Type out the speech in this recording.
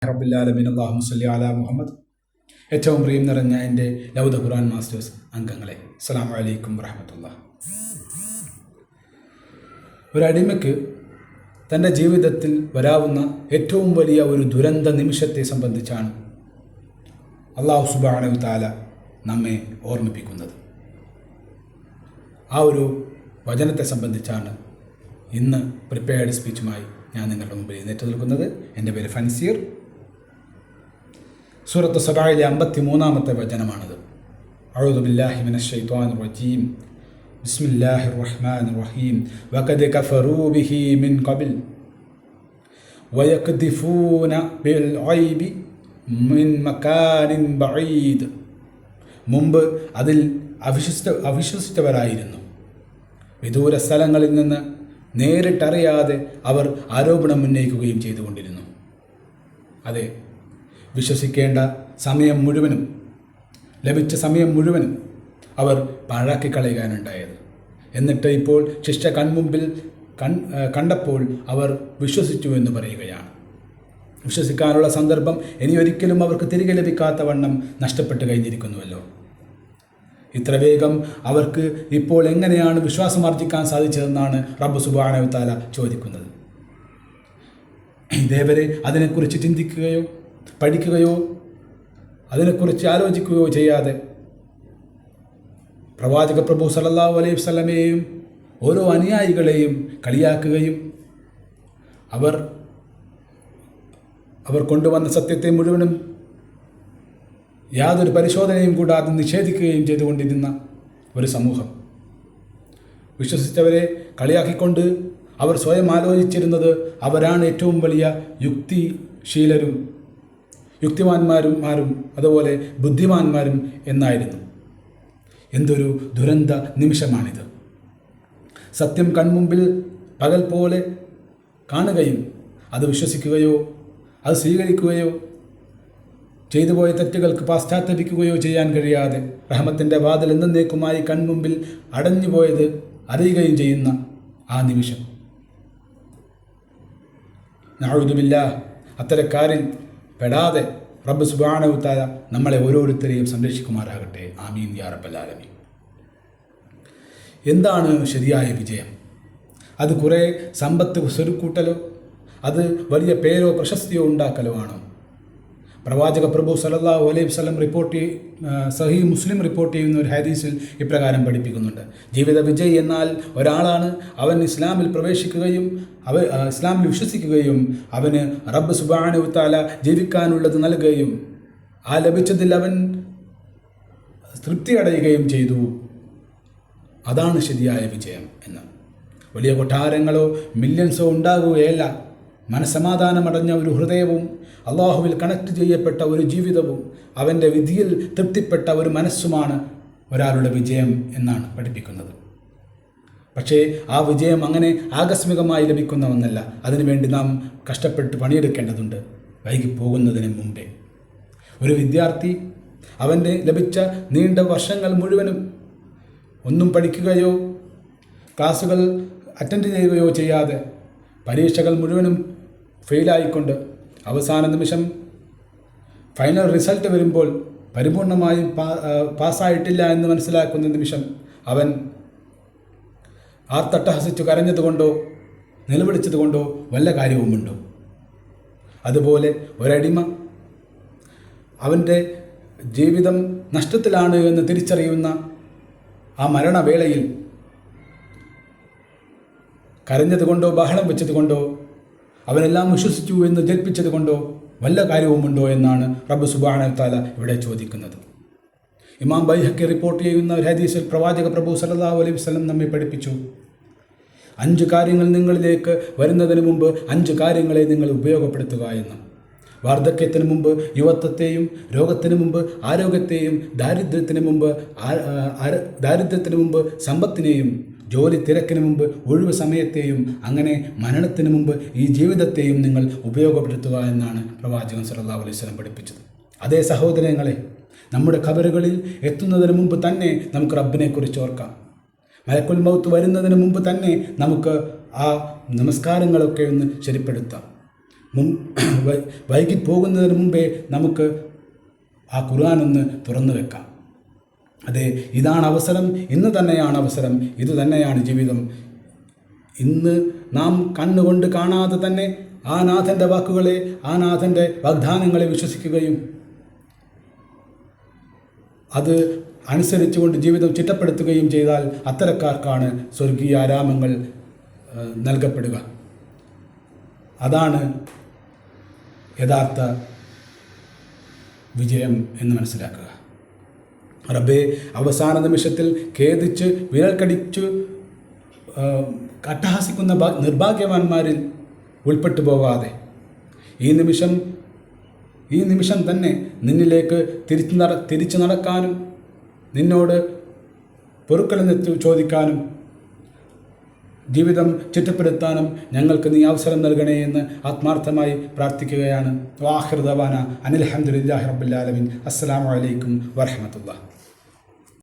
റബ്ബില്ലാലമീൻ അല്ലാഹുമ്മ സ്വല്ലി അലാ മുഹമ്മദ്. ഏറ്റവും പ്രിയം നിറഞ്ഞ എൻ്റെ ലൗദ ഖുർആൻ മാസ്റ്റേഴ്സ് അംഗങ്ങളെ, അസ്സലാമു അലൈക്കും വറഹ്മത്തുള്ളാഹി. ഒരടിമയ്ക്ക് തൻ്റെ ജീവിതത്തിൽ വരാവുന്ന ഏറ്റവും വലിയ ഒരു ദുരന്ത നിമിഷത്തെ സംബന്ധിച്ചാണ് അല്ലാഹു സുബ്ഹാനഹു വ തആല നമ്മെ ഓർമ്മിപ്പിക്കുന്നത്. ആ ഒരു വചനത്തെ സംബന്ധിച്ചാണ് ഇന്ന് പ്രിപ്പയർഡ് സ്പീച്ചുമായി ഞാൻ നിങ്ങളുടെ മുമ്പിൽ എഴുന്നേറ്റ് നിൽക്കുന്നത്. എൻ്റെ പേര് ഫൻസീർ. സൂറത്ത് സബഅയിലെ 53-ാമത്തെ വചനമാണിത്. അഊദു ബില്ലാഹി മിനശ് ശൈത്വാനിർ റജീം. ബിസ്മില്ലാഹിർ റഹ്മാനിർ റഹീം. വഖദ് കഫറൂ ബിഹി മിൻ ഖബൽ വയഖ്ദിഫൂന ബിൽ ഐബി മിൻ മകാനിൻ ബഈദ്. മുമ്പ് അതിൽ അവിശ്വസിച്ചവരായിരുന്നു. വിദൂര സ്ഥലങ്ങളിൽ നിന്ന് നേരിട്ടറിയാതെ അവർ ആരോപണം ഉന്നയിക്കുകയും ചെയ്തുകൊണ്ടിരുന്നു. അതെ, വിശ്വസിക്കേണ്ട സമയം മുഴുവനും, ലഭിച്ച സമയം മുഴുവനും അവർ പാഴാക്കിക്കളയാനുണ്ടായത്. എന്നിട്ട് ഇപ്പോൾ ശിക്ഷ കൺമുമ്പിൽ കണ്ടപ്പോൾ അവർ വിശ്വസിച്ചു എന്ന് പറയുകയാണ്. വിശ്വസിക്കാനുള്ള സന്ദർഭം ഇനി ഒരിക്കലും അവർക്ക് തിരികെ ലഭിക്കാത്ത വണ്ണം നഷ്ടപ്പെട്ട് കഴിഞ്ഞിരിക്കുന്നുവല്ലോ. ഇത്ര വേഗം അവർക്ക് ഇപ്പോൾ എങ്ങനെയാണ് വിശ്വാസമാർജിക്കാൻ സാധിച്ചതെന്നാണ് റബ്ബ് സുബ്ഹാനഹു വ തആല ചോദിക്കുന്നത്. ഇതേവരെ അതിനെക്കുറിച്ച് ചിന്തിക്കുകയോ പഠിക്കുകയോ അതിനെക്കുറിച്ച് ആലോചിക്കുകയോ ചെയ്യാതെ പ്രവാചക പ്രഭു സല്ലല്ലാഹു അലൈഹി വസല്ലമയെയും ഓരോ അനുയായികളെയും കളിയാക്കുകയും അവർ കൊണ്ടുവന്ന സത്യത്തെ മുഴുവനും യാതൊരു പരിശോധനയും കൂടാതെ നിഷേധിക്കുകയും ചെയ്തുകൊണ്ടിരുന്ന ഒരു സമൂഹം. വിശ്വസിച്ചവരെ കളിയാക്കിക്കൊണ്ട് അവർ സ്വയം ആലോചിച്ചിരുന്നത് അവരാണ് ഏറ്റവും വലിയ യുക്തിശീലരും യുക്തിമാന്മാരും അതുപോലെ ബുദ്ധിമാന്മാരും എന്നായിരുന്നു. എന്തൊരു ദുരന്ത നിമിഷമാണിത്. സത്യം കൺമുമ്പിൽ പകൽ പോലെ കാണുകയും അത് വിശ്വസിക്കുകയോ അത് സ്വീകരിക്കുകയോ ചെയ്തുപോയ തെറ്റുകൾക്ക് പാശ്ചാത്തപിക്കുകയോ ചെയ്യാൻ കഴിയാതെ റഹ്മത്തിൻ്റെ വാതിൽ എന്നേക്കുമായി കൺമുമ്പിൽ അടഞ്ഞുപോയത് അറിയുകയും ചെയ്യുന്ന ആ നിമിഷം. നഊദു ബില്ലാഹ്, അത്തരക്കാരിൽ പെടാതെ റബ്ബ് സുബ്ഹാനഹു വ തആല നമ്മളെ ഓരോരുത്തരെയും സംരക്ഷിക്കുമാറാകട്ടെ. ആമീൻ യാ റബ്ബൽ ആലമീൻ. എന്താണ് ശരിയായ വിജയം? അത് കുറേ സമ്പത്ത് സ്വരുക്കൂട്ടലോ അത് വലിയ പേരോ പ്രശസ്തിയോ ഉണ്ടാക്കലോ ആണോ? പ്രവാചക പ്രഭു സല്ലല്ലാഹു അലൈഹി വസല്ലം സഹീഹ് മുസ്ലിം റിപ്പോർട്ട് ചെയ്യുന്ന ഒരു ഹദീസിൽ ഇപ്രകാരം പഠിപ്പിക്കുന്നുണ്ട്. ജീവിത വിജയി എന്നാൽ ഒരാളാണ്, അവൻ ഇസ്ലാമിൽ പ്രവേശിക്കുകയും ഇസ്ലാമിൽ വിശ്വസിക്കുകയും അവന് റബ്ബ് സുബ്ഹാനഹു വ തആല ജീവിക്കാനുള്ളത് നൽകുകയും ആ ലഭിച്ചതിൽ അവൻ തൃപ്തി അടയുകയും ചെയ്തു. അതാണ് ശരിയായ വിജയം എന്ന്. വലിയ കൊട്ടാരങ്ങളോ മില്യൺസോ ഉണ്ടാകുകയല്ല. മനസ്സമാധാനമടഞ്ഞ ഒരു ഹൃദയവും അള്ളാഹുവിൽ കണക്ട് ചെയ്യപ്പെട്ട ഒരു ജീവിതവും അവൻ്റെ വിധിയിൽ തൃപ്തിപ്പെട്ട ഒരു മനസ്സുമാണ് ഒരാളുടെ വിജയം എന്നാണ് പഠിപ്പിക്കുന്നത്. പക്ഷേ ആ വിജയം അങ്ങനെ ആകസ്മികമായി ലഭിക്കുന്ന ഒന്നല്ല. അതിനുവേണ്ടി നാം കഷ്ടപ്പെട്ട് പണിയെടുക്കേണ്ടതുണ്ട് വൈകിപ്പോകുന്നതിന് മുമ്പേ. ഒരു വിദ്യാർത്ഥി അവൻ്റെ ലഭിച്ച നീണ്ട വർഷങ്ങൾ മുഴുവനും ഒന്നും പഠിക്കുകയോ ക്ലാസ്സുകൾ അറ്റൻഡ് ചെയ്യുകയോ ചെയ്യാതെ പരീക്ഷകൾ മുഴുവനും ഫെയിലായിക്കൊണ്ട് അവസാന നിമിഷം ഫൈനൽ റിസൾട്ട് വരുമ്പോൾ പരിപൂർണമായും പാസ്സായിട്ടില്ല എന്ന് മനസ്സിലാക്കുന്ന നിമിഷം അവൻ ആർത്തട്ടഹസിച്ചു കരഞ്ഞതുകൊണ്ടോ നിലവിളിച്ചതുകൊണ്ടോ വല്ല കാര്യവുമുണ്ടോ? അതുപോലെ ഒരടിമ അവൻ്റെ ജീവിതം നഷ്ടത്തിലാണ് എന്ന് തിരിച്ചറിയുന്ന ആ മരണവേളയിൽ കരഞ്ഞതുകൊണ്ടോ ബഹളം വെച്ചതുകൊണ്ടോ അവനെല്ലാം വിശ്വസിച്ചു എന്ന് ജൽപ്പിച്ചതുകൊണ്ടോ വല്ല കാര്യവുമുണ്ടോ എന്നാണ് റബ്ബ് സുബ്ഹാനഹു വ തആല ഇവിടെ ചോദിക്കുന്നത്. ഇമാം ബൈഹഖി റിപ്പോർട്ട് ചെയ്യുന്ന ഒരു ഹദീസിൽ പ്രവാചക പ്രഭു സല്ലല്ലാഹു അലൈഹി വസല്ലം നമ്മെ പഠിപ്പിച്ചു, 5 കാര്യങ്ങൾ നിങ്ങളിലേക്ക് വരുന്നതിന് മുമ്പ് 5 കാര്യങ്ങളെ നിങ്ങൾ ഉപയോഗപ്പെടുത്തുക എന്ന്. വാർദ്ധക്യത്തിന് മുമ്പ് യുവത്വത്തെയും, രോഗത്തിന് മുമ്പ് ആരോഗ്യത്തെയും, ദാരിദ്ര്യത്തിന് മുമ്പ് സമ്പത്തിനെയും, ജോലി തിരക്കിന് മുമ്പ് ഒഴിവ് സമയത്തെയും, അങ്ങനെ മരണത്തിന് മുമ്പ് ഈ ജീവിതത്തെയും നിങ്ങൾ ഉപയോഗപ്പെടുത്തുക എന്നാണ് പ്രവാചകൻ സല്ലല്ലാഹു അലൈഹി വസല്ലം പഠിപ്പിച്ചത്. അതേ സഹോദരങ്ങളെ, നമ്മുടെ ഖബറുകളിൽ എത്തുന്നതിന് മുമ്പ് തന്നെ നമുക്ക് റബ്ബിനെക്കുറിച്ച് ഓർക്കാം. മലക്കുൽ മൗത്ത് വരുന്നതിന് മുമ്പ് തന്നെ നമുക്ക് ആ നമസ്കാരങ്ങളൊക്കെ ഒന്ന് ശരിപ്പെടുത്താം. വൈകിപ്പോകുന്നതിന് മുമ്പേ നമുക്ക് ആ ഖുർആനൊന്ന് തുറന്നു വെക്കാം. അതെ, ഇതാണ് അവസരം, ഇന്ന് തന്നെയാണ് അവസരം, ഇത് തന്നെയാണ് ജീവിതം. ഇന്ന് നാം കണ്ണുകൊണ്ട് കാണാതെ തന്നെ ആ നാഥൻ്റെ വാക്കുകളെ, ആ നാഥൻ്റെ വാഗ്ദാനങ്ങളെ വിശ്വസിക്കുകയും അത് അനുസരിച്ചുകൊണ്ട് ജീവിതം ചിട്ടപ്പെടുത്തുകയും ചെയ്താൽ അത്തരക്കാർക്കാണ് സ്വർഗീയ ആരാമങ്ങൾ നൽകപ്പെടുക. അതാണ് യഥാർത്ഥ വിജയം എന്ന് മനസ്സിലാക്കുക. റബ്ബേ, അവസാന നിമിഷത്തിൽ ഖേദിച്ച് വിരൽ കടിച്ചു അട്ടഹാസിക്കുന്ന നിർഭാഗ്യവാന്മാരിൽ ഉൾപ്പെട്ടു പോകാതെ ഈ നിമിഷം തന്നെ നിന്നിലേക്ക് തിരിച്ചു നടക്കാനും നിന്നോട് പൊറുക്കലെന്ന് ചോദിക്കാനും ജീവിതം ചിട്ടപ്പെടുത്താനും ഞങ്ങൾക്ക് നീ അവസരം നൽകണേ എന്ന് ആത്മാർത്ഥമായി പ്രാർത്ഥിക്കുകയാണ്. വാഹിർ ദവാന അനിൽ ഹംദുലില്ലാഹി റബ്ബിൽ ആലമീൻ. അസ്സലാമു അലൈക്കും വറഹ്മത്തുള്ളാഹി.